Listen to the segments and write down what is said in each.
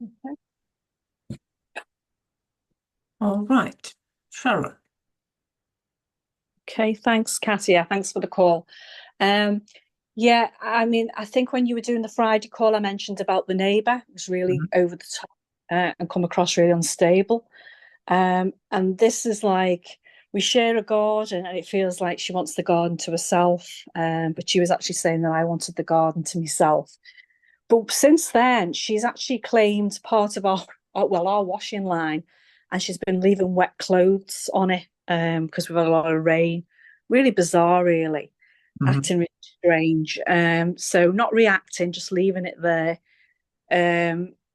Okay. All right, Sharon. Okay, thanks, Katya. Thanks for the call. Um, yeah, I mean, I think when you were doing the Friday call, I mentioned about the neighbour was really Mhm. over the top and come across really unstable. And this is like we share a garden, and it feels like she wants the garden to herself. But she was actually saying that I wanted the garden to myself. But since then, she's actually claimed part of our washing line, and she's been leaving wet clothes on it because we've had a lot of rain. Really bizarre, really, Mhm. acting really strange. So not reacting, just leaving it there.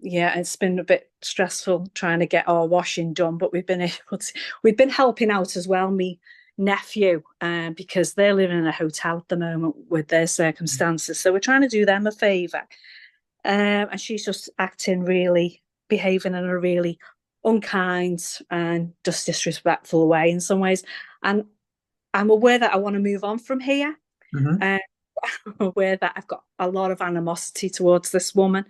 Yeah, it's been a bit stressful trying to get our washing done, but we've been helping out as well. Me nephew, because they're living in a hotel at the moment with their circumstances, so we're trying to do them a favour. And she's just behaving in a really unkind and just disrespectful way in some ways. And I'm aware that I want to move on from here. Mhm. Uh, I'm aware that I've got a lot of animosity towards this woman.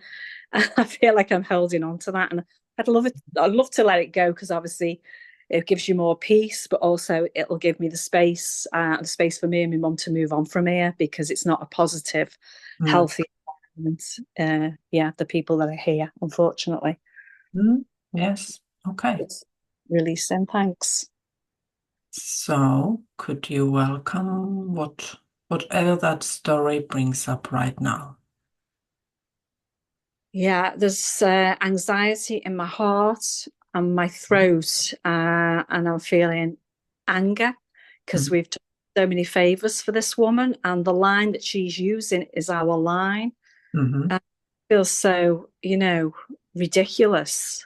I feel like I'm holding on to that, and I'd love to let it go because obviously it gives you more peace, but also it'll give me the space for me and my mum to move on from here because it's not a positive, Mm. healthy environment. Yeah, the people that are here, unfortunately, Mm. Yes. Okay. it's releasing. Thanks. So, could you welcome whatever that story brings up right now? Yeah, there's anxiety in my heart and my throat, and I'm feeling anger because Mhm. we've done so many favors for this woman, and the line that she's using is our line. Mhm. And it feels so, ridiculous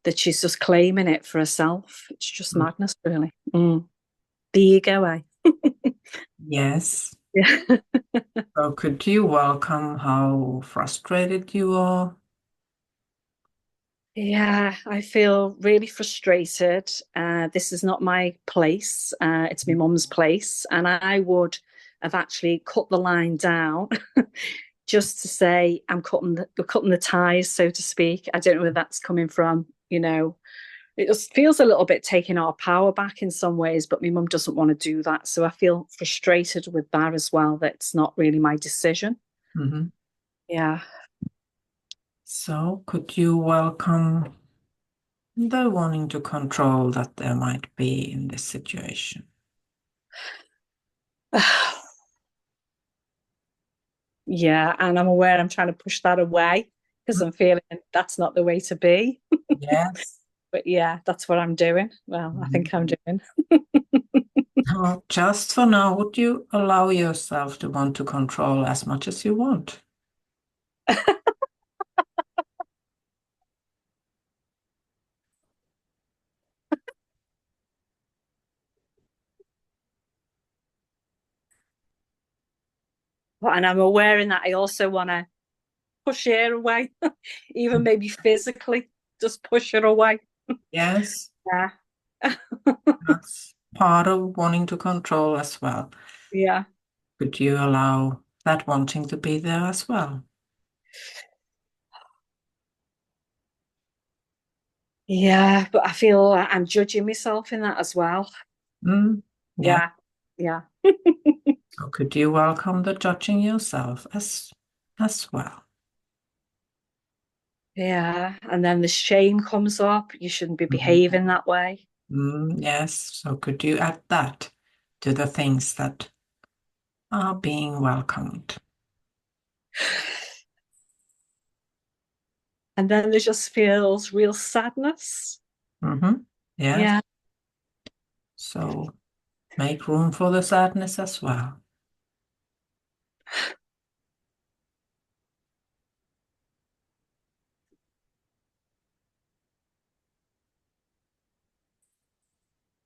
that she's just claiming it for herself. It's just Mm. madness, really. The ego, eh? Yes. Yeah. So, could you welcome how frustrated you are? Yeah, I feel really frustrated. This is not my place. It's my mum's place, and I would have actually cut the line down just to say I'm cutting the ties, so to speak. I don't know where that's coming from. It just feels a little bit taking our power back in some ways, but my mum doesn't want to do that, so I feel frustrated with that as well. That's not really my decision. Mhm. Yeah. So, could you welcome the wanting to control that there might be in this situation? Yeah, and I'm aware I'm trying to push that away because I'm feeling that's not the way to be. Yes. But yeah, that's what I'm doing. Well, I Mhm. think I'm doing. Well, just for now, would you allow yourself to want to control as much as you want? And I'm aware in that I also want to push her away, even maybe physically, just push her away. Yes, Yeah. that's part of wanting to control as well. Yeah. Could you allow that wanting to be there as well? Yeah, but I feel I'm judging myself in that as well. Mm, yeah. Yeah. Yeah. So could you welcome the judging yourself as well? Yeah. And then the shame comes up. You shouldn't be Mhm. behaving that way. Yes. So could you add that to the things that are being welcomed? And then there just feels real sadness. Yes. Yeah. So make room for the sadness as well.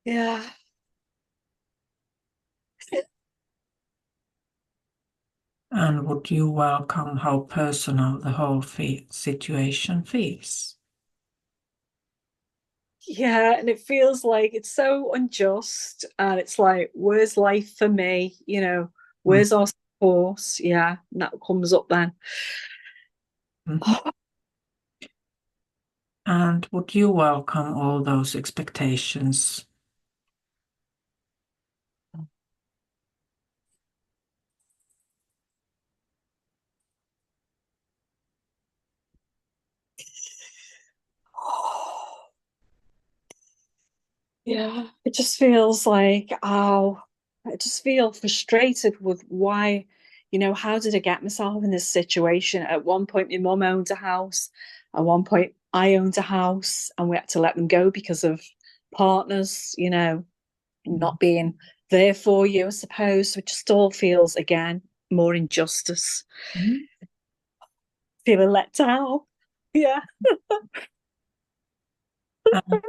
Yeah. And would you welcome how personal the whole situation feels? Yeah, and it feels like it's so unjust. And it's like, where's life for me? Mm. Where's our support? Yeah, and that comes up then. Mhm. And would you welcome all those expectations? Yeah, it just feels like, oh, I just feel frustrated with why, how did I get myself in this situation? At one point, my mum owned a house. At one point, I owned a house, and we had to let them go because of partners, not being there for you, I suppose. So it just all feels, again, more injustice, Mm. feeling let down. Yeah. And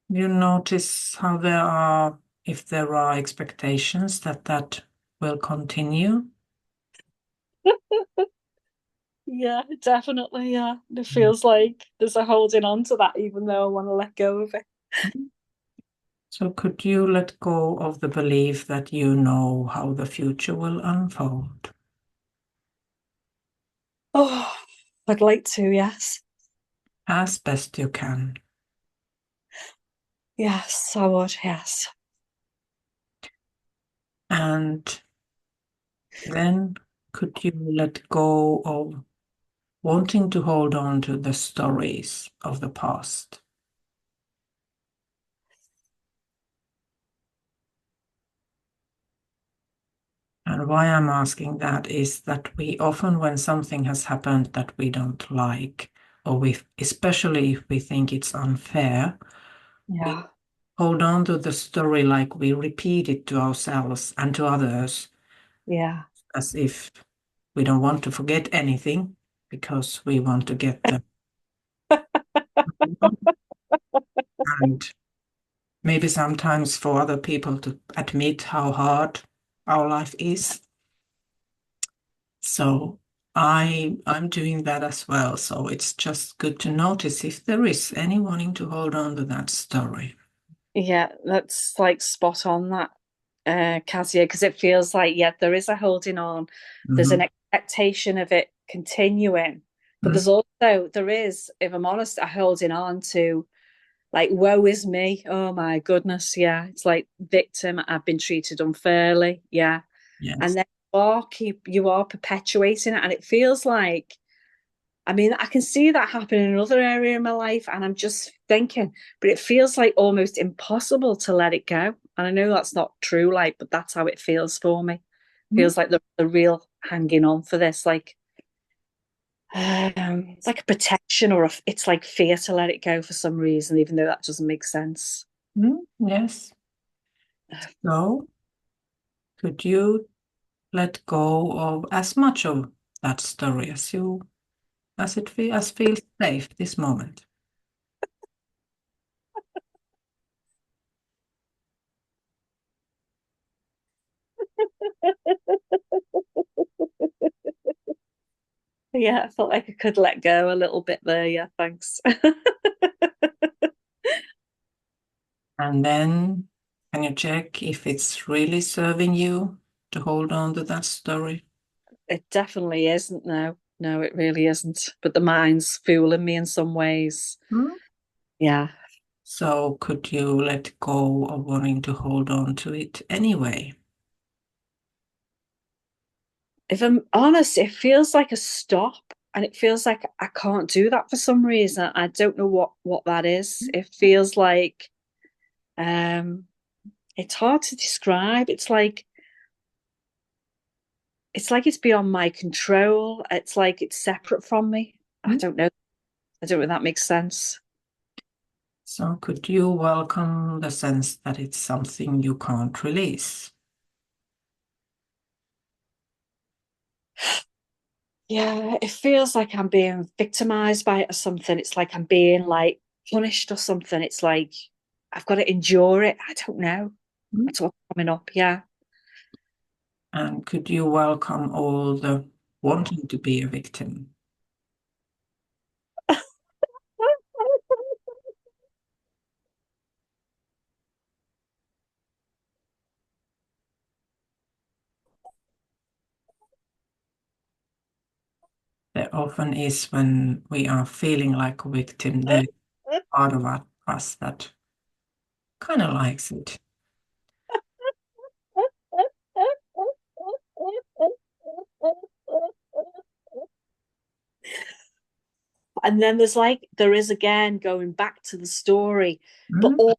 you notice how if there are expectations that will continue. Yeah, definitely. Yeah. It feels like there's a holding on to that, even though I want to let go of it. So could you let go of the belief that you know how the future will unfold? Oh, I'd like to, yes. As best you can. Yes, I would, yes. And then could you let go of wanting to hold on to the stories of the past? And why I'm asking that is that we often, when something has happened that we don't like, or especially if we think it's unfair, we Yeah. hold on to the story like we repeat it to ourselves and to others Yeah. as if we don't want to forget anything because we want to get them. And maybe sometimes for other people to admit how hard our life is. So I'm doing that as well. So it's just good to notice if there is any wanting to hold on to that story. Yeah, that's like spot on that, Katya, because it feels like, yeah, there is a holding on. There's an Mhm. expectation of it continuing. But Mhm. there is, if I'm honest, a holding on to, like, woe is me. Oh my goodness. Yeah. It's like victim. I've been treated unfairly. Yeah. And Yes. then you are perpetuating it. And it feels like, I mean, I can see that happen in another area in my life. And I'm just thinking, but it feels like almost impossible to let it go. And I know that's not true, like, but that's how it feels for me. Mhm. Feels like the real hanging on for this, like a protection, or it's like fear to let it go for some reason, even though that doesn't make sense. Yes. So could you let go of as much of that story as feels safe this moment? Yeah, I felt like I could let go a little bit there. Yeah, thanks. And then can you check if it's really serving you to hold on to that story? It definitely isn't. No, no, it really isn't. But the mind's fooling me in some ways. Hmm? Yeah. So could you let go of wanting to hold on to it anyway? If I'm honest, it feels like a stop, and it feels like I can't do that for some reason. I don't know what that is. It feels like um it's hard to describe. It's like it's beyond my control. It's like it's separate from me. I Hmm? don't know. I don't know if that makes sense. So could you welcome the sense that it's something you can't release? Yeah, it feels like I'm being victimized by it or something. It's like I'm being like punished or something. It's like I've got to endure it. I don't know. Hmm? That's what's coming up. Yeah. And could you welcome all the wanting to be a victim? often is when we are feeling like a victim, there's part of us that kind of likes it. And then there is again going back to the story, but Mm.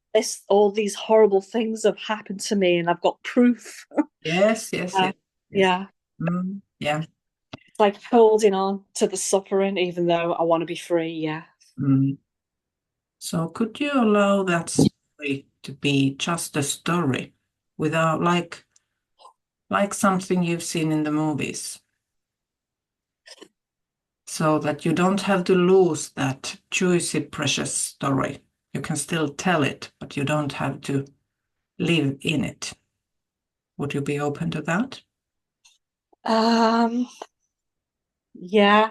all these horrible things have happened to me, and I've got proof. Yes, yes, Yeah, yes, yes. yeah. Yeah. It's like holding on to the suffering, even though I want to be free. Yeah. Mm. So could you allow that story to be just a story without like something you've seen in the movies? So that you don't have to lose that juicy, precious story. You can still tell it, but you don't have to live in it. Would you be open to that? Yeah.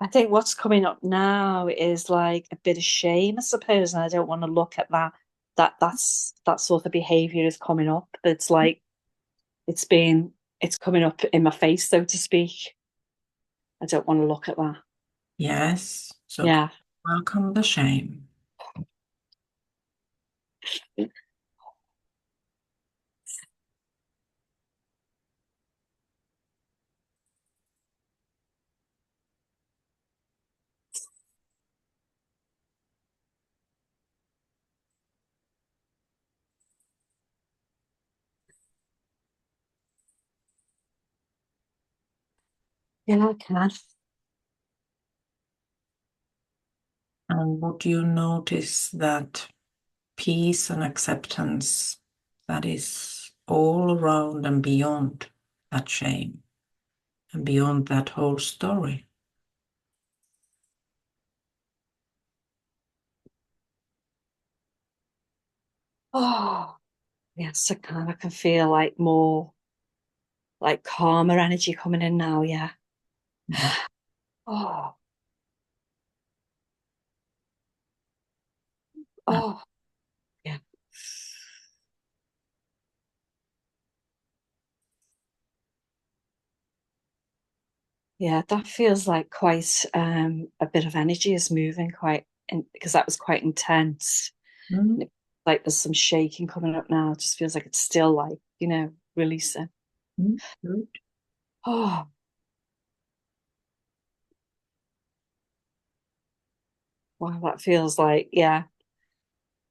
I think what's coming up now is like a bit of shame, I suppose, and I don't want to look at that. That sort of behavior is coming up. It's like it's coming up in my face, so to speak. I don't want to look at that. Yes. So Yeah. welcome the shame. Yeah, I can. And would you notice that peace and acceptance that is all around and beyond that shame and beyond that whole story? Oh, yes, I can. I can feel like more like calmer energy coming in now. Yeah. Mm. Oh, Yeah. oh, yeah. Yeah, that feels like quite a bit of energy is moving quite because that was quite intense. Mm. And like there's some shaking coming up now. It just feels like it's still like, releasing. Mm. Good. Oh, wow, that feels like, yeah.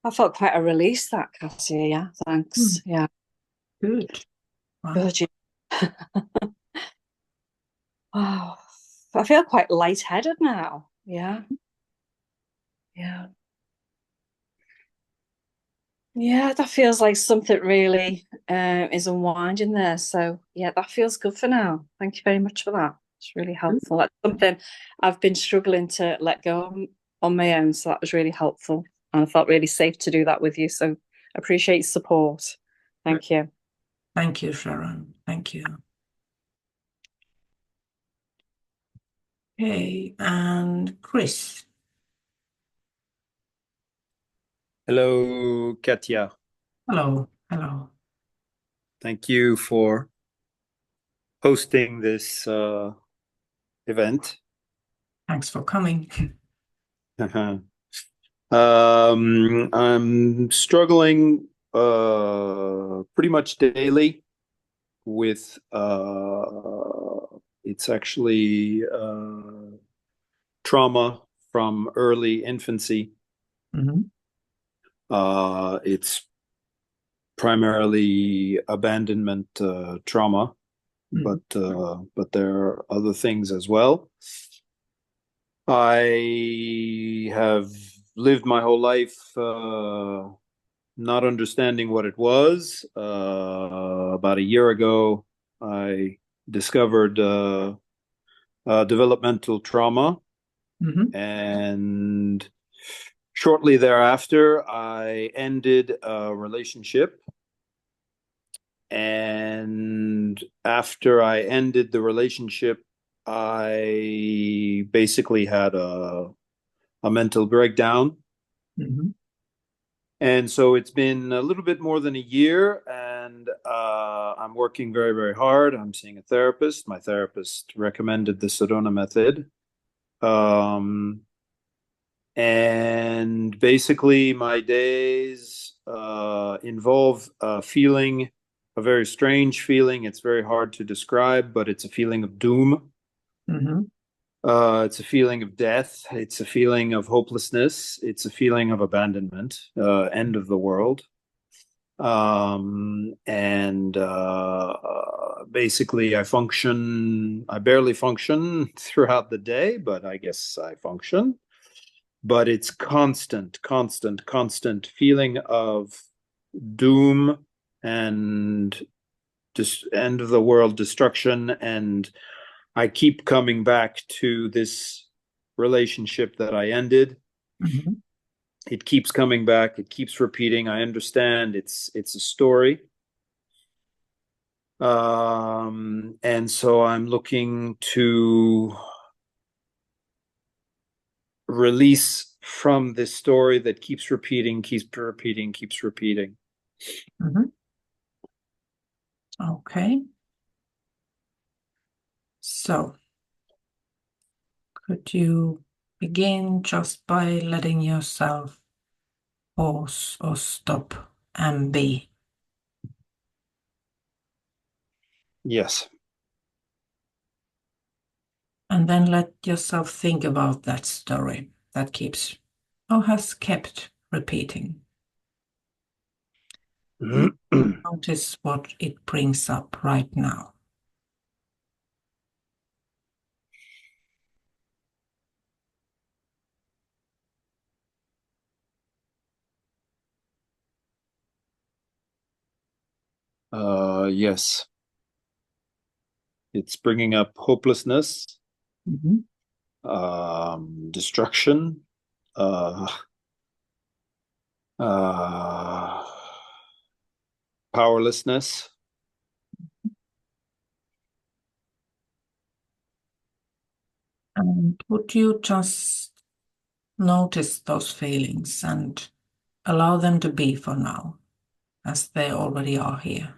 I felt quite a release that, Katya. Yeah, Mm. thanks. Yeah, Good. Wow. good. Yeah. Oh, I feel quite lightheaded now. Yeah, yeah. Yeah, that feels like something really is unwinding there. So yeah, that feels good for now. Thank you very much for that. It's really Good. helpful. That's something I've been struggling to let go on my own. So that was really helpful. And I felt really safe to do that with you. So appreciate your support. Thank you. Thank you, Sharon. Thank you. Okay, and Chris. Hello, Katja. Hello. Hello. Thank you for hosting this event. Thanks for coming. I'm struggling pretty much daily with it's actually trauma from early infancy. Mhm. It's primarily abandonment trauma, Mhm. but there are other things as well. I have lived my whole life not understanding what it was. About a year ago, I discovered developmental trauma, Mhm. and shortly thereafter, I ended a relationship. And after I ended the relationship, I basically had a mental breakdown. Mhm. And so it's been a little bit more than a year, and I'm working very, very hard. I'm seeing a therapist. My therapist recommended the Sedona Method. And basically my days involve a feeling, a very strange feeling. It's very hard to describe, but it's a feeling of doom. Mm-hmm. It's a feeling of death. It's a feeling of hopelessness. It's a feeling of abandonment, end of the world. And basically I barely function throughout the day, but I guess I function. But it's constant feeling of doom and just end of the world destruction. And I keep coming back to this relationship that I ended. Mm-hmm. It keeps coming back. It keeps repeating. I understand it's a story. And so I'm looking to release from this story that keeps repeating. Mm-hmm. Okay. So, could you begin just by letting yourself pause or stop and be? Yes. And then let yourself think about that story that keeps or has kept repeating. Notice what it brings up right now. Yes. It's bringing up hopelessness, Mm-hmm. destruction, uh, powerlessness. And would you just notice those feelings and allow them to be for now, as they already are here?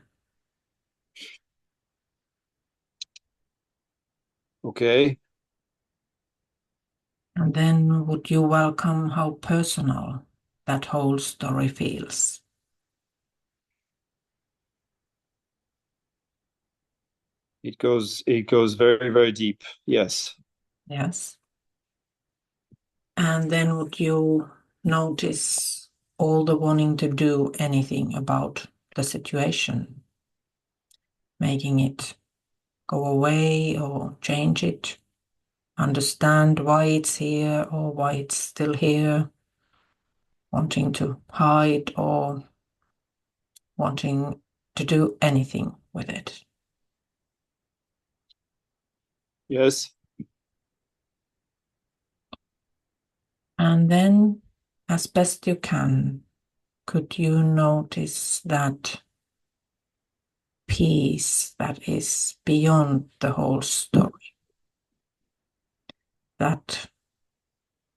Okay. And then would you welcome how personal that whole story feels? It goes very, very deep. Yes. Yes. And then would you notice all the wanting to do anything about the situation, making it go away or change it, understand why it's here or why it's still here, wanting to hide or wanting to do anything with it? Yes. And then, as best you can, could you notice that peace that is beyond the whole story? That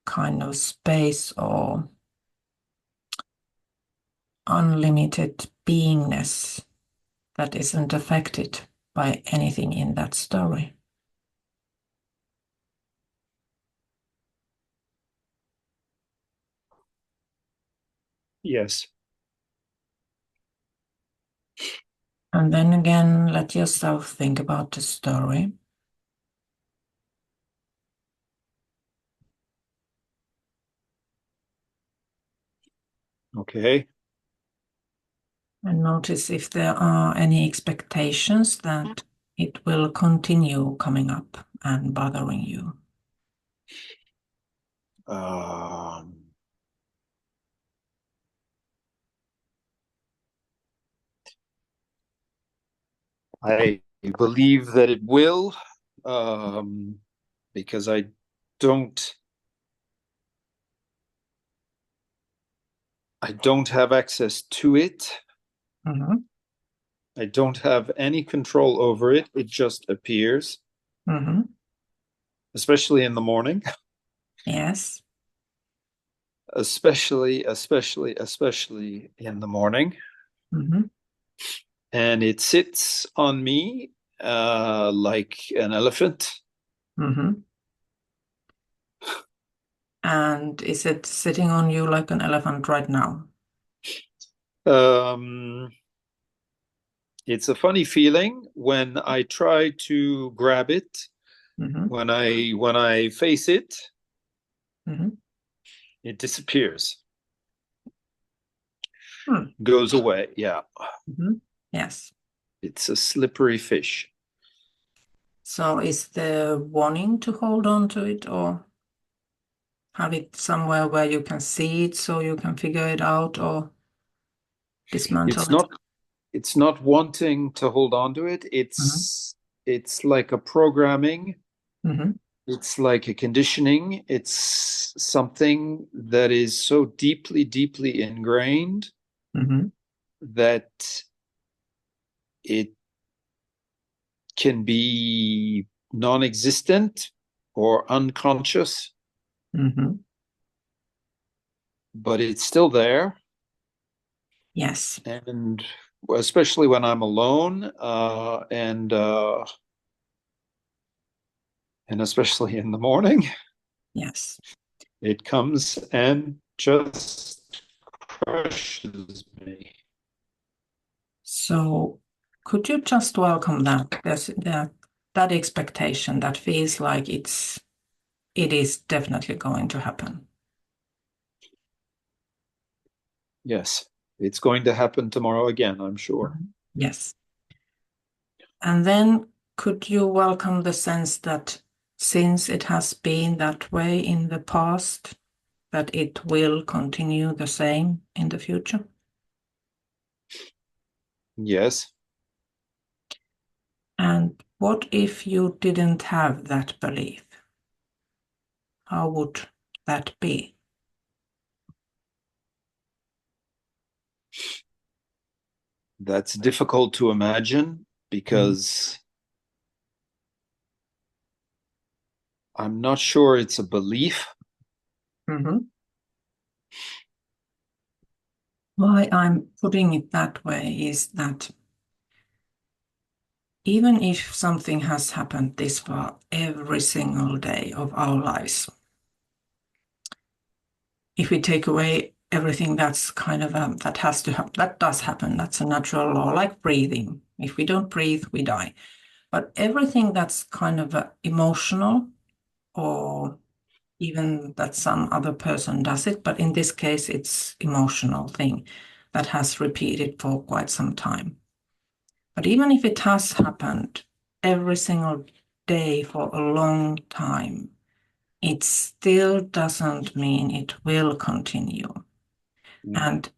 kind of space or unlimited beingness that isn't affected by anything in that story. Yes. And then again, let yourself think about the story. Okay. And notice if there are any expectations that it will continue coming up and bothering you. I believe that it will, because I don't have access to it. Mm-hmm. I don't have any control over it. It just appears, Mm-hmm. especially in the morning. Yes. Especially in the morning. Mm-hmm. And it sits on me like an elephant. Mm-hmm. And is it sitting on you like an elephant right now? It's a funny feeling when I try to grab it. Mm-hmm. When I face it, Mm-hmm. it disappears, Hmm. goes away. Yeah, Mm-hmm. Yes. it's a slippery fish. So is the wanting to hold on to it or have it somewhere where you can see it so you can figure it out or dismantle It's it? not wanting to hold on to it. It's like a programming. Mm-hmm. It's like a conditioning. It's something that is so deeply, deeply ingrained Mm-hmm. that it can be non-existent or unconscious, Mm-hmm. but it's still there. Yes. And especially when I'm alone, and especially in the morning, Yes. it comes and just crushes me. So could you just welcome that? There's that expectation that feels like it is definitely going to happen. Yes, it's going to happen tomorrow again, I'm sure. Yes. And then could you welcome the sense that since it has been that way in the past, that it will continue the same in the future? Yes. And what if you didn't have that belief? How would that be? That's difficult to imagine because I'm not sure it's a belief. Mm-hmm. Why I'm putting it that way is that even if something has happened this far every single day of our lives, if we take away everything that's kind of that has to happen, that does happen, that's a natural law, like breathing. If we don't breathe, we die. But everything that's kind of emotional, or even that some other person does it, but in this case, it's emotional thing that has repeated for quite some time. But even if it has happened every single day for a long time, it still doesn't mean it will continue. And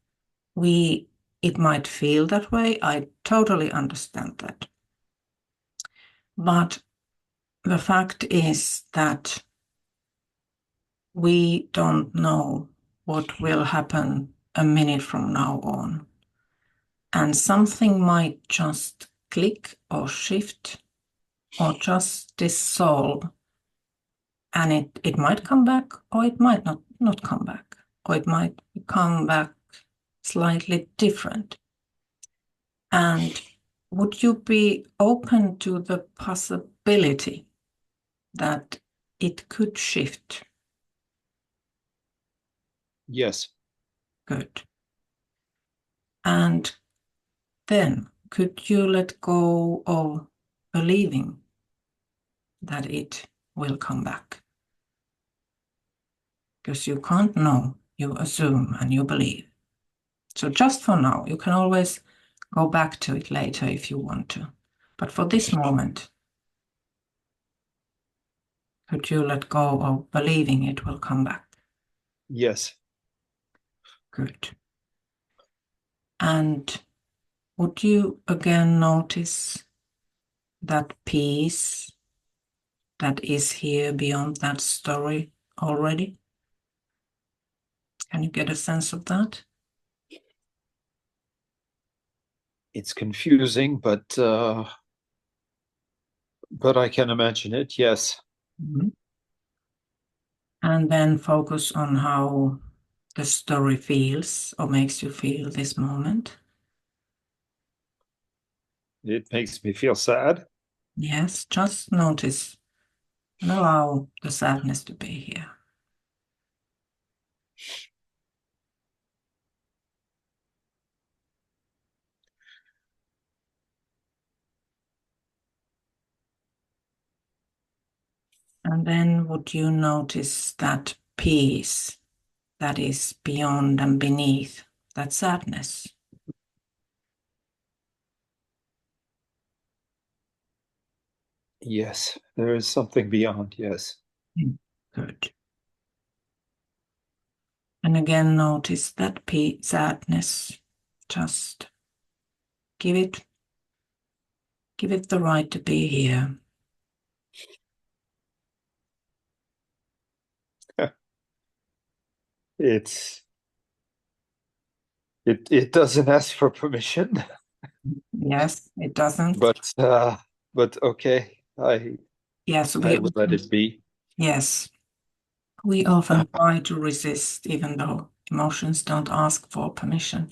it might feel that way. I totally understand that. But the fact is that we don't know what will happen a minute from now on. And something might just click or shift or just dissolve. And it might come back or it might not come back. Or it might come back slightly different. And would you be open to the possibility that it could shift? Yes. Good. And then could you let go of believing that it will come back? Because you can't know, you assume and you believe. So just for now, you can always go back to it later if you want to. But for this moment, could you let go of believing it will come back? Yes. Good. And would you again notice that peace that is here beyond that story already? Can you get a sense of that? It's confusing, but I can imagine it. Yes. Mm-hmm. And then focus on how the story feels or makes you feel this moment. It makes me feel sad. Yes, just notice and allow the sadness to be here. And then would you notice that peace that is beyond and beneath that sadness? Yes, there is something beyond. Yes. Good. And again, notice that sadness. Just give it the right to be here. It doesn't ask for permission, Yes, it doesn't. but okay, Yes, I will let it be. Yes, we often try to resist, even though emotions don't ask for permission.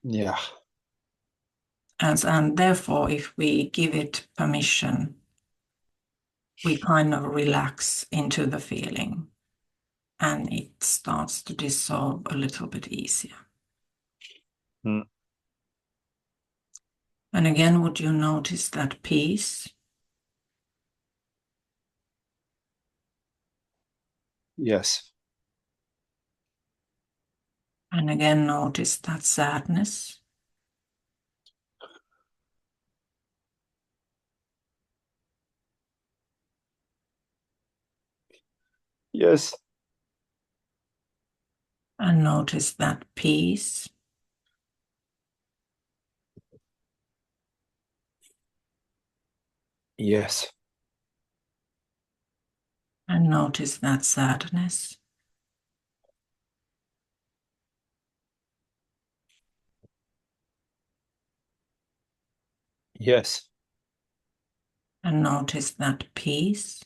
Yeah. And therefore, if we give it permission, we kind of relax into the feeling and it starts to dissolve a little bit easier. Mm. And again, would you notice that peace? Yes. And again, notice that sadness. Yes. And notice that peace. Yes. And notice that sadness. Yes. And notice that peace.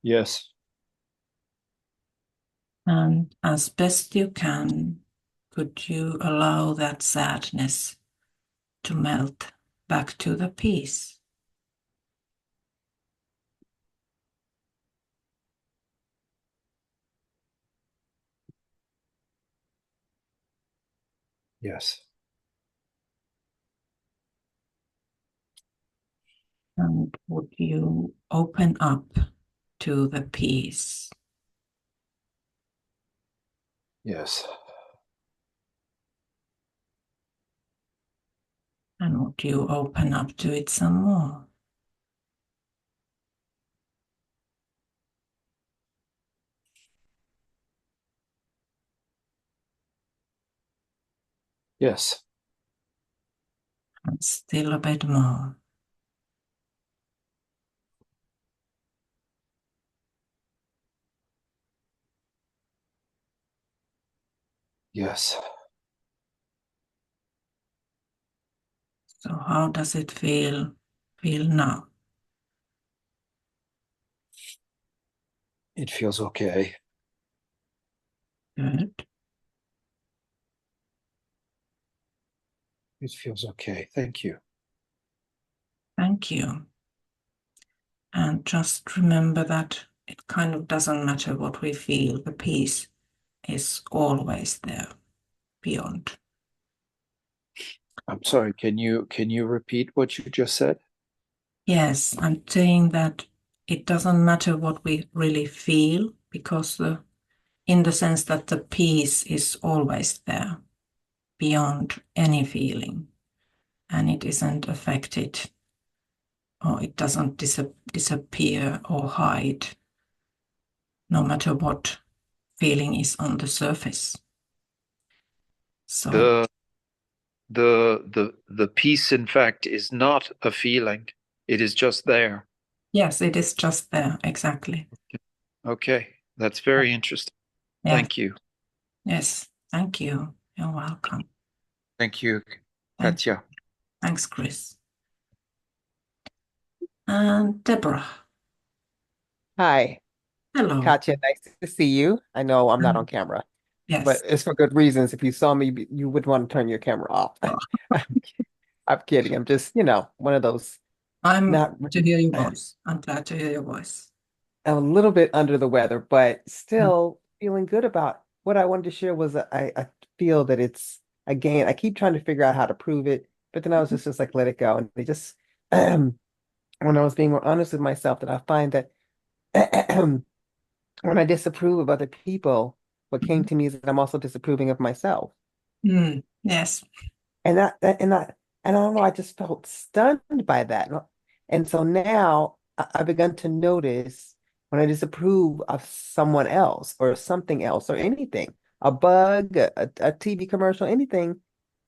Yes. And as best you can, could you allow that sadness to melt back to the peace? Yes. And would you open up to the peace? Yes. And would you open up to it some more? Yes. And still a bit more. Yes. So how does it feel now? It feels okay. Good. It feels okay. Thank you. Thank you. And just remember that it kind of doesn't matter what we feel, the peace is always there beyond. I'm sorry, can you repeat what you just said? Yes, I'm saying that it doesn't matter what we really feel, because in the sense that the peace is always there beyond any feeling, and it isn't affected, or it doesn't disappear or hide, no matter what feeling is on the surface. So The peace, in fact, is not a feeling. It is just there. yes, it is just there, exactly. Okay, that's very interesting. Yes. Thank you. Yes, thank you. You're welcome. Thank you, Thank Katja. Thanks, Chris. And Deborah. Hi, Hello. Katja. Nice to see you. I know I'm not on camera, Yes. but it's for good reasons. If you saw me, you would want to turn your camera off. I'm kidding. I'm just, one of those. I'm Not to hear your voice. I'm glad to hear your voice. a little bit under the weather, but still feeling good about what I wanted to share was I feel that it's, again, I keep trying to figure out how to prove it, but then I was just like, let it go. And it just, when I was being more honest with myself, that I find that when I disapprove of other people, what came to me is that I'm also disapproving of myself. Yes. And I don't know, I just felt stunned by that. And so now I've begun to notice when I disapprove of someone else or something else or anything, a bug, a TV commercial, anything,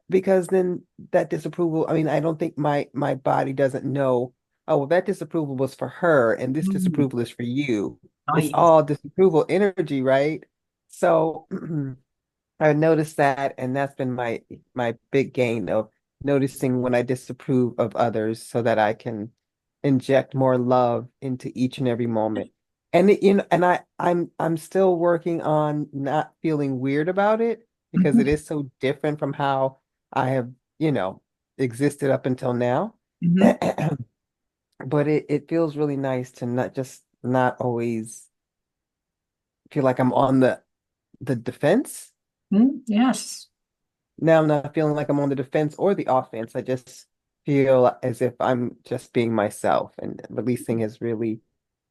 because then that disapproval, I mean, I don't think my body doesn't know, oh, well, that disapproval was for her and this disapproval is for you. Oh, It's yes. all disapproval energy, right? So I noticed that, and that's been my big gain of noticing when I disapprove of others so that I can inject more love into each and every moment. And and I'm still working on not feeling weird about it because it Mhm. is so different from how I have, existed up until now. Mhm. But it feels really nice to not always feel like I'm on the defense. Yes. Now I'm not feeling like I'm on the defense or the offense. I just feel as if I'm just being myself, and releasing is really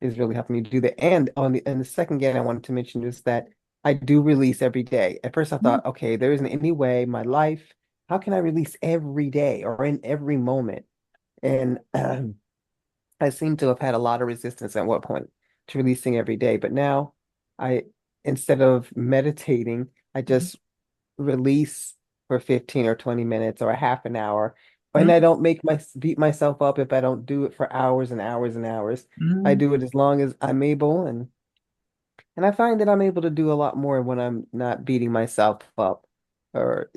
helping me do that. And the second game I wanted to mention is that I do release every day. At first I thought, okay, there isn't any way in my life, how can I release every day or in every moment? And I seem to have had a lot of resistance at one point to releasing every day. But now I, instead of meditating, I just release for 15 or 20 minutes or a half an hour. And I don't beat myself up if I don't do it for hours and hours and hours. I do it as long as I'm able, and I find that I'm able to do a lot more when I'm not beating myself up, or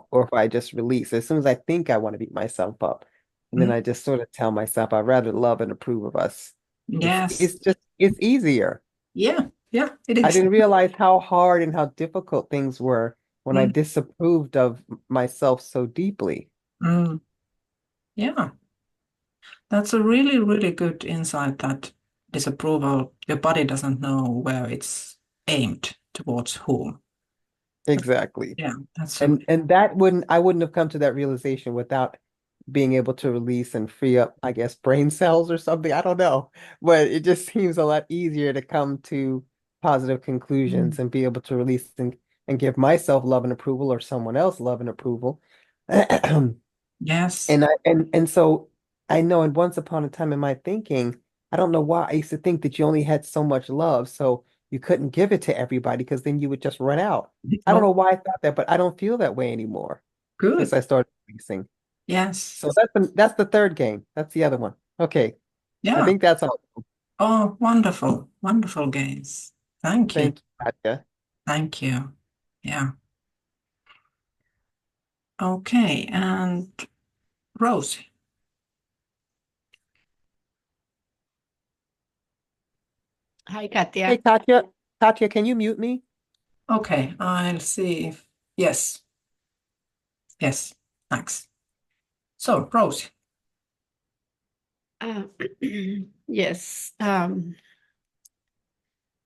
or if I just release. As soon as I think I want to beat myself up, and then I just sort of tell myself I'd rather love and approve of us. It's Yes. it's just it's easier. Yeah. Yeah, it I is. didn't realize how hard and how difficult things were when I Mm. disapproved of myself so deeply. Mm. Yeah. That's a really, really good insight that disapproval, your body doesn't know where it's aimed towards whom. Exactly. Yeah, that's a And I wouldn't have come to that realization without being able to release and free up, I guess, brain cells or something. I don't know. But it just seems a lot easier to come to positive conclusions and be able to release and give myself love and approval or someone else love and approval. yes. And so I know, and once upon a time in my thinking, I don't know why I used to think that you only had so much love, so you couldn't give it to everybody because then you would just run out. I don't Oh, know why I thought that, but I don't feel that way anymore since good. I started releasing. Yes. So that's the third game. That's the other one. Okay. I Yeah. think that's all. Oh, wonderful. Wonderful games. Thank you. Thank you, Katja. Thank you. Yeah. Okay. And Rosie. Hi, Katya. Hey, Katja. Katja, can you mute me? Okay. I'll see if, yes. Yes. Thanks. So, Rosie. Uh, yes. I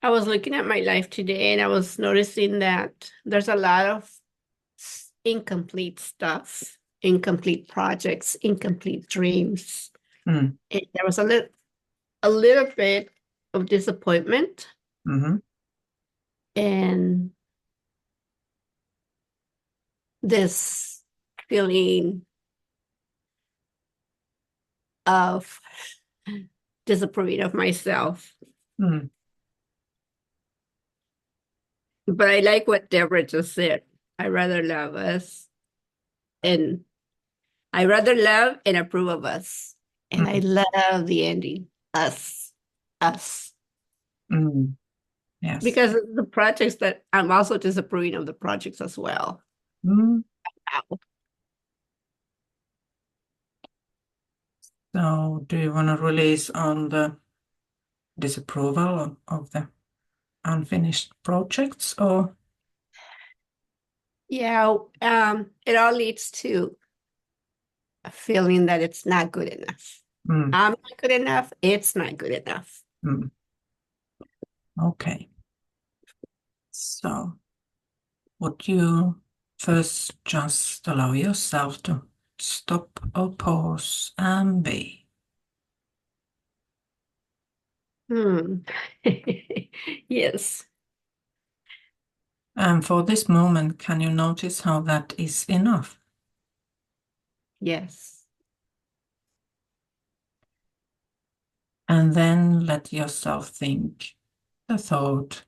was looking at my life today and I was noticing that there's a lot of incomplete stuff, incomplete projects, incomplete dreams. Mm. And there was a little bit of disappointment Mm-hmm. and this feeling of disapproving of myself. Mm. But I like what Deborah just said. I rather love us and I rather love and approve of us. And I love the ending. Us. Mm. Yes. Because of the projects that I'm also disapproving of the projects as well. Mm. Ow. So, do you want to release on the disapproval of the unfinished projects or? Yeah, it all leads to a feeling that it's not good enough. Mm. I'm not good enough. It's not good enough. Mm. Okay. So, would you first just allow yourself to stop or pause and be. Yes. And for this moment, can you notice how that is enough? Yes. And then let yourself think the thought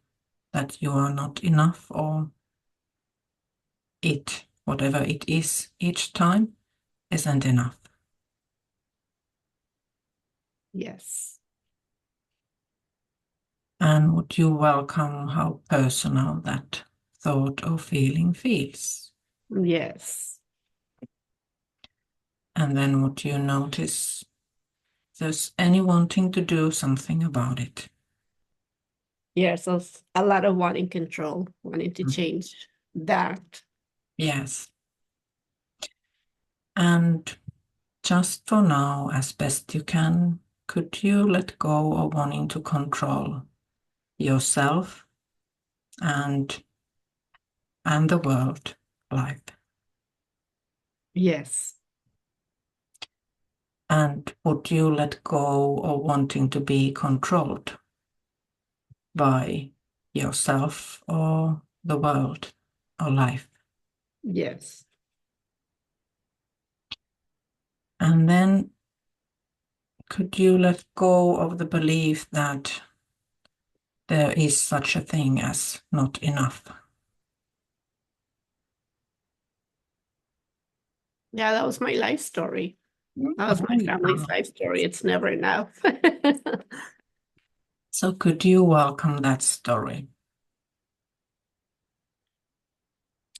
that you are not enough, or it, whatever it is each time, isn't enough. Yes. And would you welcome how personal that thought or feeling feels? Yes. And then would you notice if there's any wanting to do something about it? Yes. So a lot of wanting control, wanting to change that. Yes. And just for now, as best you can, could you let go of wanting to control yourself and the world, life? Yes. And would you let go of wanting to be controlled by yourself or the world or life? Yes. And then could you let go of the belief that there is such a thing as not enough? Yeah, that was my life story. That was my Oh, family's yeah. life story. It's never enough. So could you welcome that story?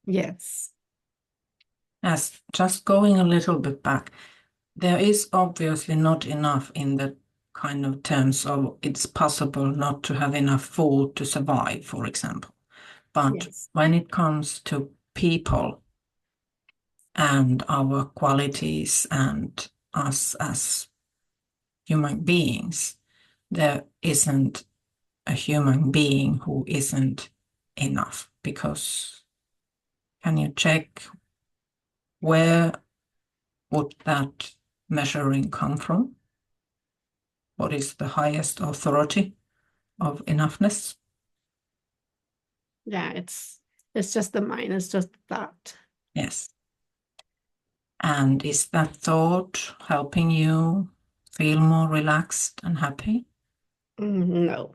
Yes. As just going a little bit back, there is obviously not enough in the kind of terms of it's possible not to have enough food to survive, for example. But Yes. when it comes to people and our qualities and us as human beings, there isn't a human being who isn't enough, because can you check where would that measuring come from? What is the highest authority of enoughness? Yeah, it's just the mind, it's just the thought. Yes. And is that thought helping you feel more relaxed and happy? No.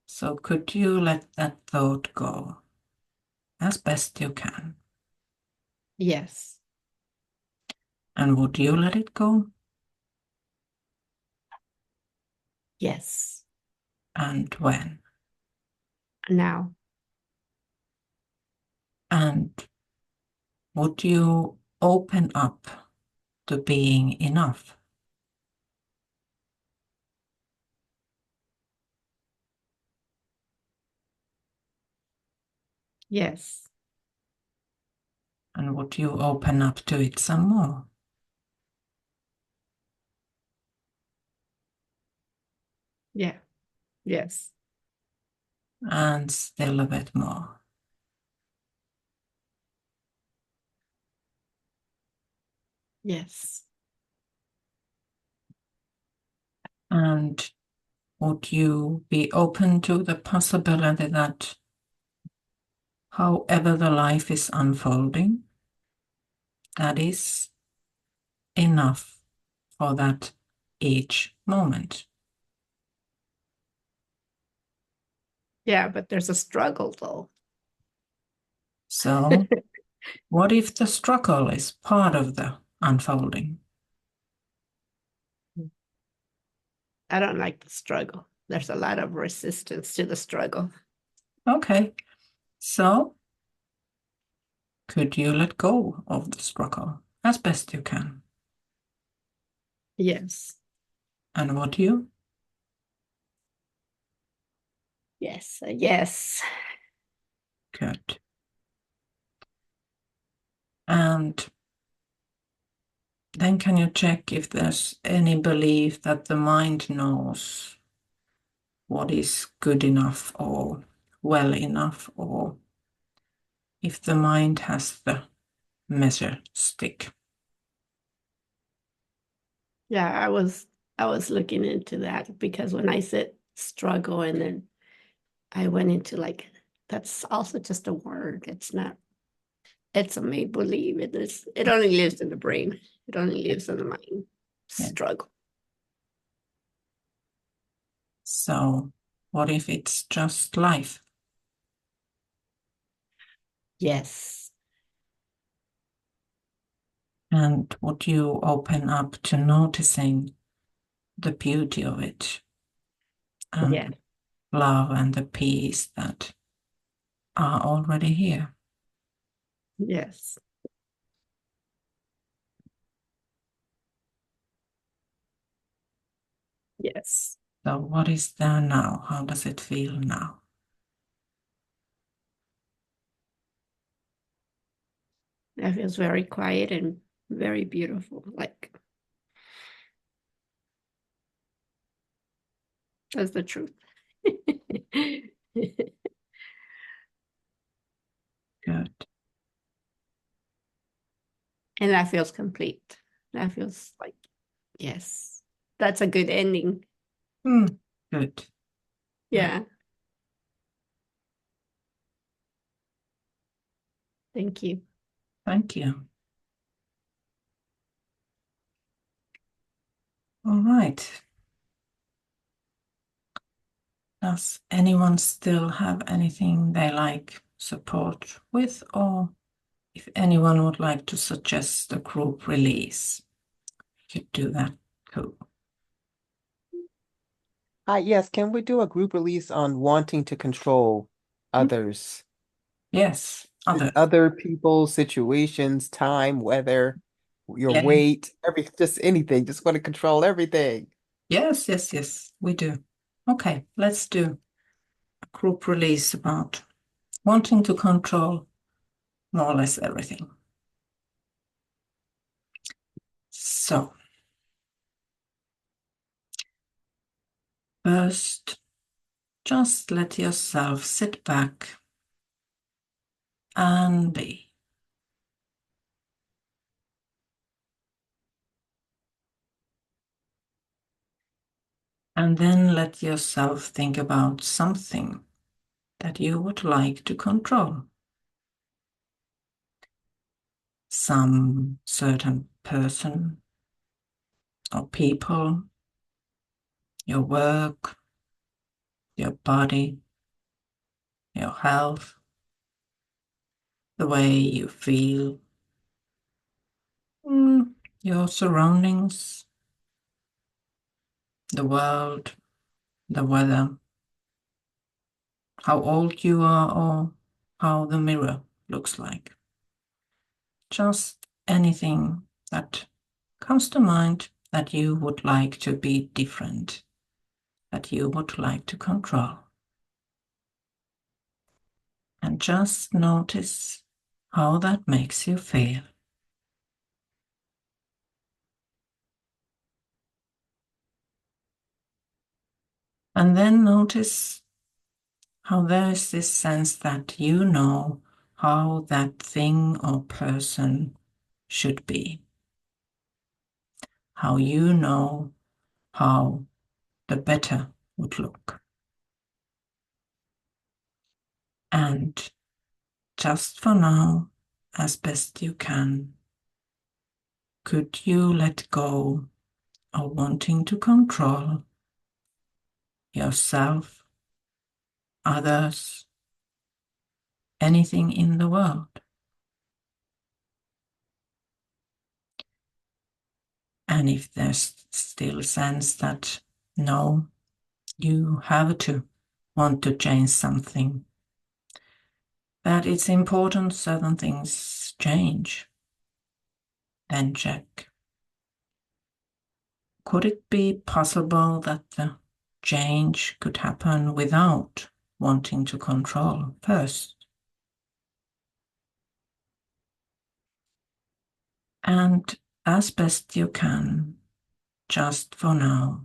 So could you let that thought go as best you can? Yes. And would you let it go? Yes. And when? Now. And would you open up to being enough? Yes. And would you open up to it some more? Yeah. Yes. And still a bit more. Yes. And would you be open to the possibility that however the life is unfolding, that is enough for that each moment? Yeah, but there's a struggle though. So, what if the struggle is part of the unfolding? I don't like the struggle. There's a lot of resistance to the struggle. Okay, so could you let go of the struggle as best you can? Yes. And would you? Yes. Yes. Good. And then can you check if there's any belief that the mind knows what is good enough or well enough, or if the mind has the measure stick? Yeah, I was looking into that because when I said struggle and then I went into like that's also just a word. It's not, it's a make believe. It only lives in the brain. It only lives in the mind. Yeah. Struggle. So what if it's just life? Yes. And would you open up to noticing the beauty of it and Yeah. love and the peace that are already here? Yes. Yes. So what is there now? How does it feel now? That feels very quiet and very beautiful. Like that's the truth. Good. And that feels complete. That feels like, yes, that's a good ending. Good. Yeah. Thank you. Thank you. All right. Does anyone still have anything they like support with, or if anyone would like to suggest a group release, you could do that too. Yes, can we do a group release on wanting to control others? Yes, Other people, situations, time, weather, your Yeah. weight, just anything. Just want to control everything. Yes, we do. Okay, let's do a group release about wanting to control more or less everything. So, first, just let yourself sit back and be. And then let yourself think about something that you would like to control. Some certain person or people, your work, your body, your health, the way you feel, your surroundings, the world, the weather, how old you are, or how the mirror looks like. Just anything that comes to mind that you would like to be different, that you would like to control. And just notice how that makes you feel. And then notice how there is this sense that you know how that thing or person should be. How you know how the better would look. And just for now, as best you can, could you let go of wanting to control yourself, others, anything in the world? And if there's still sense that no, you have to want to change something, that it's important certain things change, then check. Could it be possible that the change could happen without wanting to control first? And as best you can, just for now,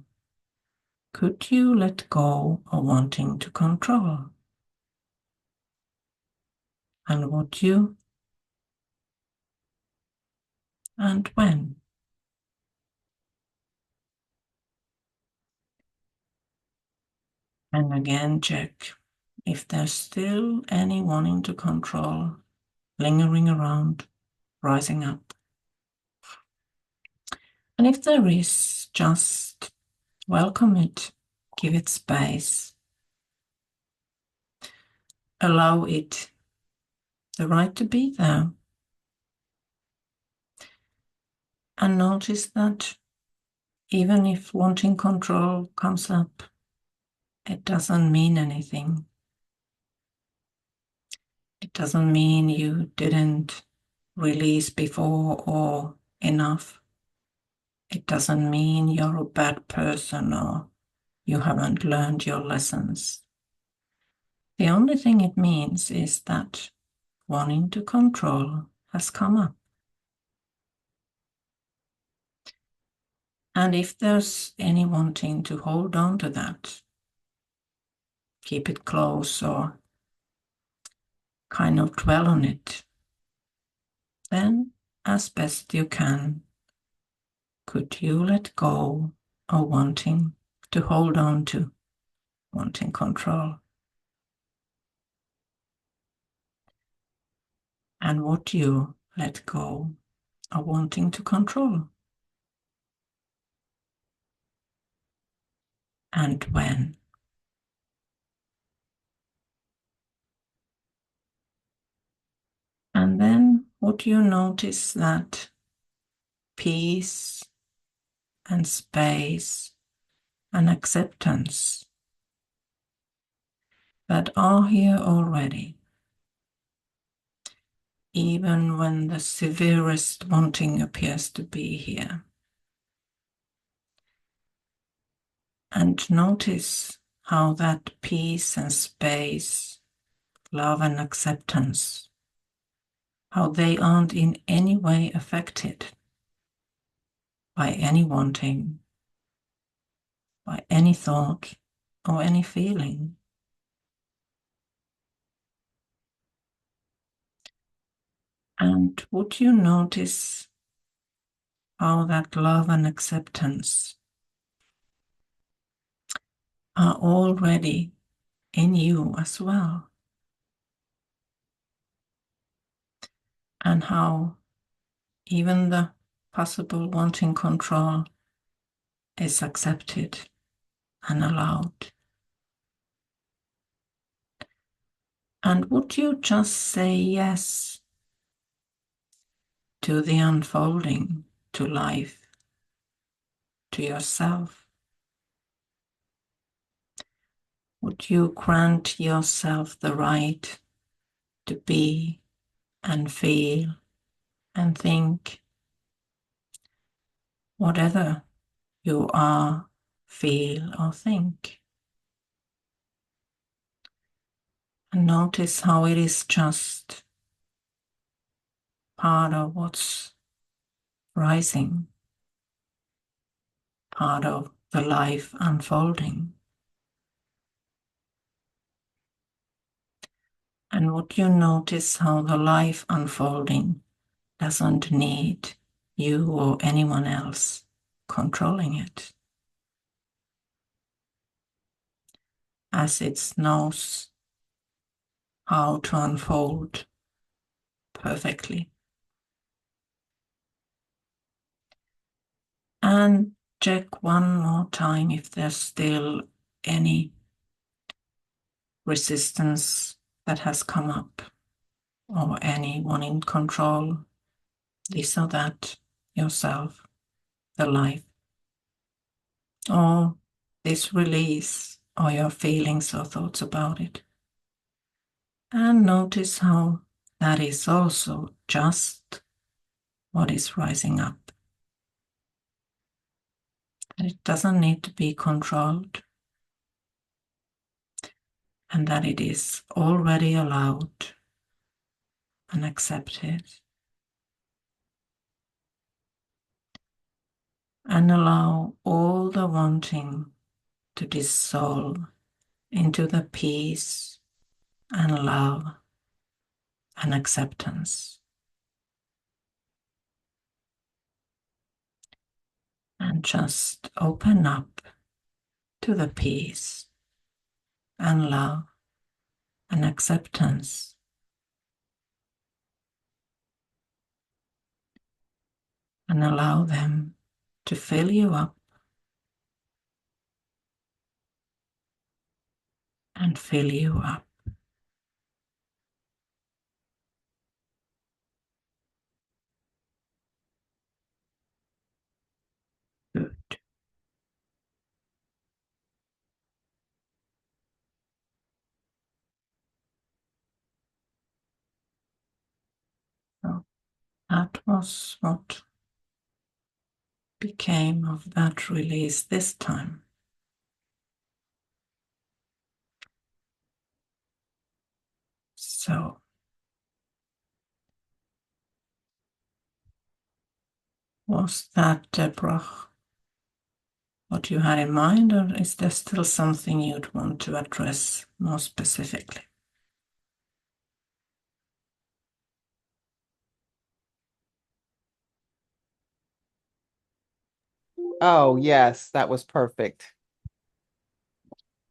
could you let go of wanting to control? And would you? And when? And again, check if there's still any wanting to control lingering around, rising up. And if there is, just welcome it, give it space, allow it the right to be there. And notice that even if wanting control comes up, it doesn't mean anything. It doesn't mean you didn't release before or enough. It doesn't mean you're a bad person or you haven't learned your lessons. The only thing it means is that wanting to control has come up. And if there's any wanting to hold on to that, keep it close or kind of dwell on it, then as best you can, could you let go of wanting to hold on to, wanting control? And would you let go of wanting to control? And when? And then would you notice that peace and space and acceptance that are here already, even when the severest wanting appears to be here. And notice how that peace and space, love and acceptance, how they aren't in any way affected by any wanting, by any thought or any feeling. And would you notice how that love and acceptance are already in you as well? And how even the possible wanting control is accepted and allowed. And would you just say yes to the unfolding, to life, to yourself? Would you grant yourself the right to be and feel and think whatever you are, feel, or think? And notice how it is just part of what's rising, part of the life unfolding. And would you notice how the life unfolding doesn't need you or anyone else controlling it, as it knows how to unfold perfectly. And check one more time if there's still any resistance that has come up, or any wanting control, this or that, yourself, the life, or this release, or your feelings or thoughts about it. And notice how that is also just what is rising up. And it doesn't need to be controlled, and that it is already allowed and accepted. And allow all the wanting to dissolve into the peace and love and acceptance. And just open up to the peace and love and acceptance. And allow them to fill you up and fill you up. Good. So that was what became of that release this time. So was that, Deborah, what you had in mind, or is there still something you'd want to address more specifically? Oh, yes, that was perfect.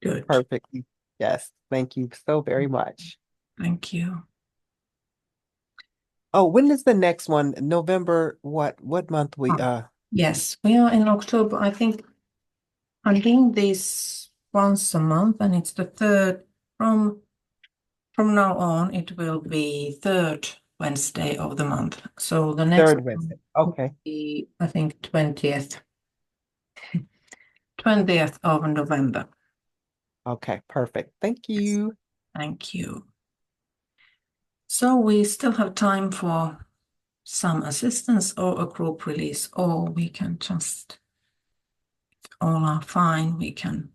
Good. Perfectly. Yes. Thank you so very much. Thank you. Oh, when is the next one? November, what month we Yes, we are in October. I think I'm doing this once a month, and it's the third from now on. It will be third Wednesday of the month. So the next third Wednesday. Okay. will be, I think, 20th of November. Okay, perfect. Thank you. Thank you. So we still have time for some assistance or a group release, or we can just, if all are fine,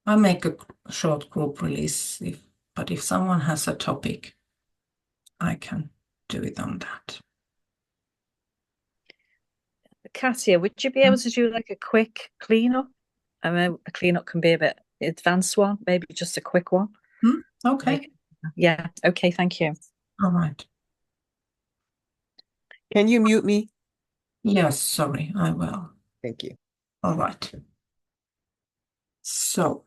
I'll make a short group release, but if someone has a topic, I can do it on that. Katja, would you be able to do like a quick cleanup? I mean, a cleanup can be a bit advanced one, maybe just a quick one. Okay. Yeah, okay, thank you. All right. Can you mute me? Yes, sorry, I will. Thank you. All right. So,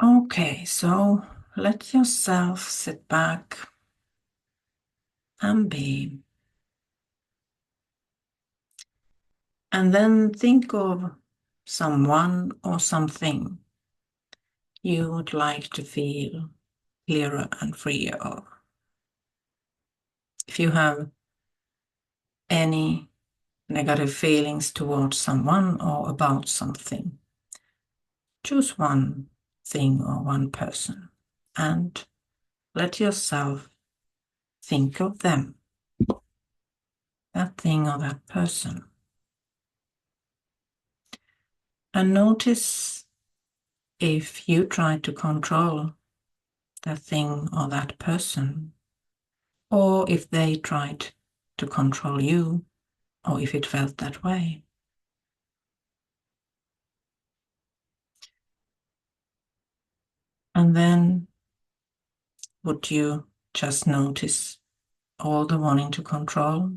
okay, so let yourself sit back and be. And then think of someone or something you would like to feel clearer and freer of. If you have any negative feelings towards someone or about something, choose one thing or one person and let yourself think of them, that thing or that person. And notice if you try to control that thing or that person, or if they tried to control you, or if it felt that way. And then would you just notice all the wanting to control?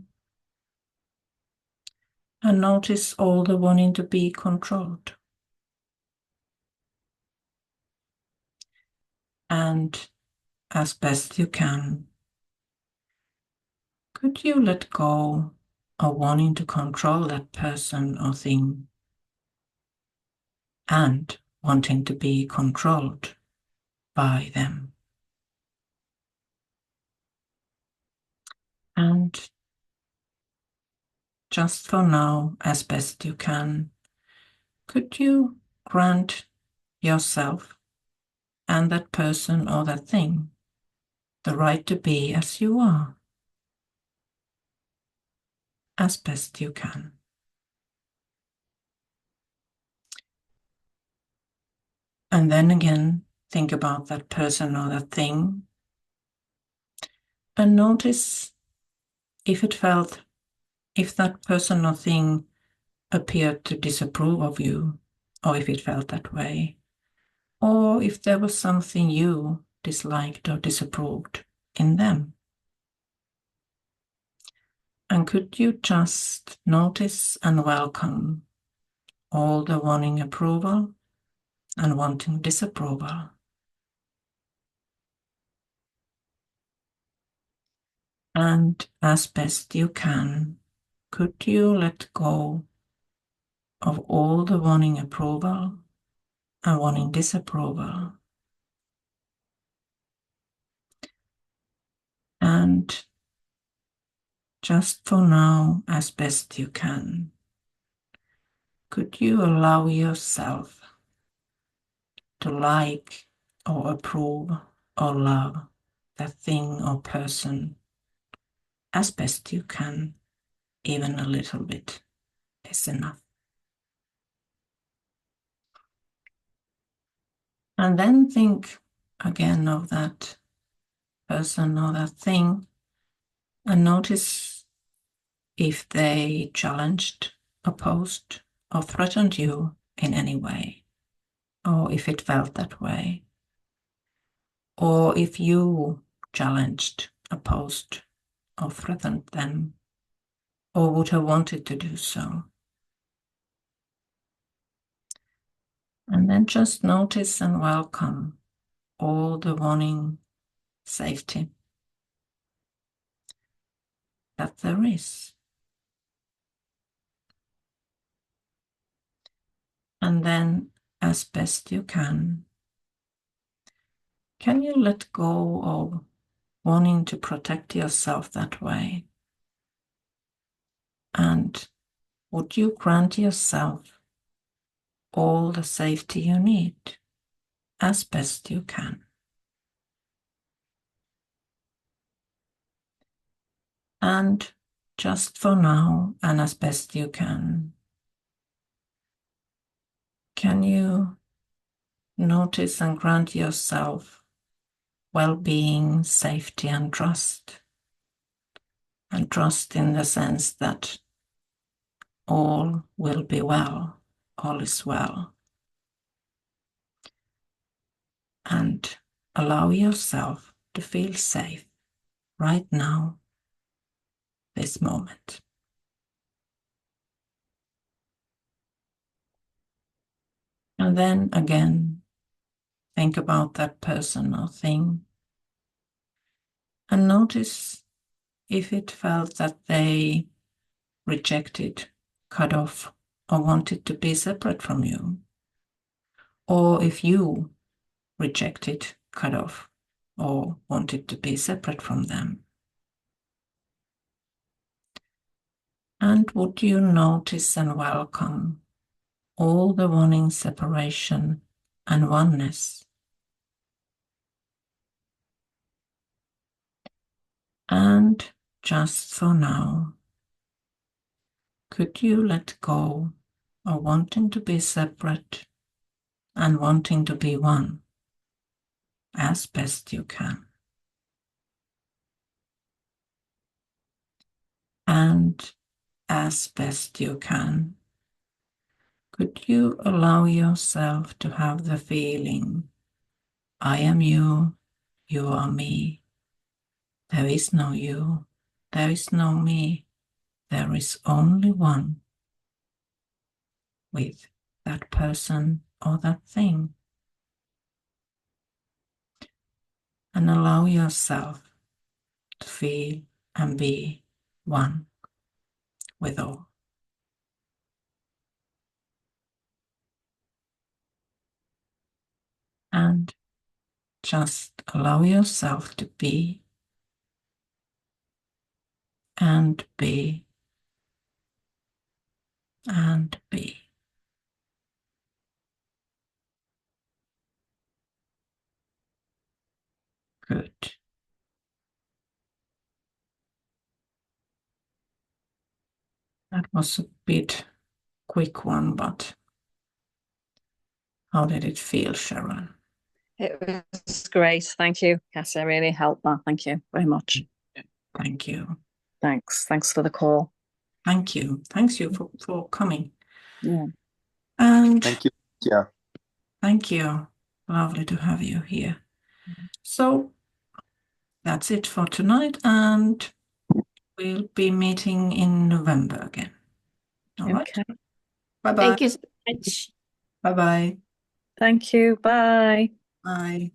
And notice all the wanting to be controlled. And as best you can, could you let go of wanting to control that person or thing and wanting to be controlled by them? And just for now, as best you can, could you grant yourself and that person or that thing the right to be as you are, as best you can? And then again, think about that person or that thing and notice if that person or thing appeared to disapprove of you, or if it felt that way, or if there was something you disliked or disapproved in them. And could you just notice and welcome all the wanting approval and wanting disapproval. And as best you can, could you let go of all the wanting approval and wanting disapproval? And just for now, as best you can, could you allow yourself to like or approve or love that thing or person as best you can? Even a little bit is enough. And then think again of that person or that thing and notice if they challenged, opposed, or threatened you in any way, or if it felt that way, or if you challenged, opposed, or threatened them, or would have wanted to do so. And then just notice and welcome all the wanting safety that there is. And then, as best you can you let go of wanting to protect yourself that way? And would you grant yourself all the safety you need as best you can? And just for now, and as best you can you notice and grant yourself well-being, safety, and trust? And trust in the sense that all will be well, all is well. And allow yourself to feel safe right now, this moment. And then again, think about that person or thing and notice if it felt that they rejected, cut off, or wanted to be separate from you, or if you rejected, cut off, or wanted to be separate from them. And would you notice and welcome all the wanting separation and oneness? And just for now, could you let go of wanting to be separate and wanting to be one as best you can? And as best you can, could you allow yourself to have the feeling, I am you, you are me. There is no you, there is no me, there is only one with that person or that thing. And allow yourself to feel and be one with all. And just allow yourself to be and be and be. Good. That was a bit quick one, but how did it feel, Sharon? It was great. Thank you, Katja. Really helped that. Thank you very much. Thank you. Thanks for the call. Thank you. Thanks you for coming. Yeah. And Thank you. Yeah. thank you. Lovely to have you here. So that's it for tonight, and we'll be meeting in November again. All right. Okay. Bye-bye. Thank you. much. Bye-bye. Thank you. Bye. Bye.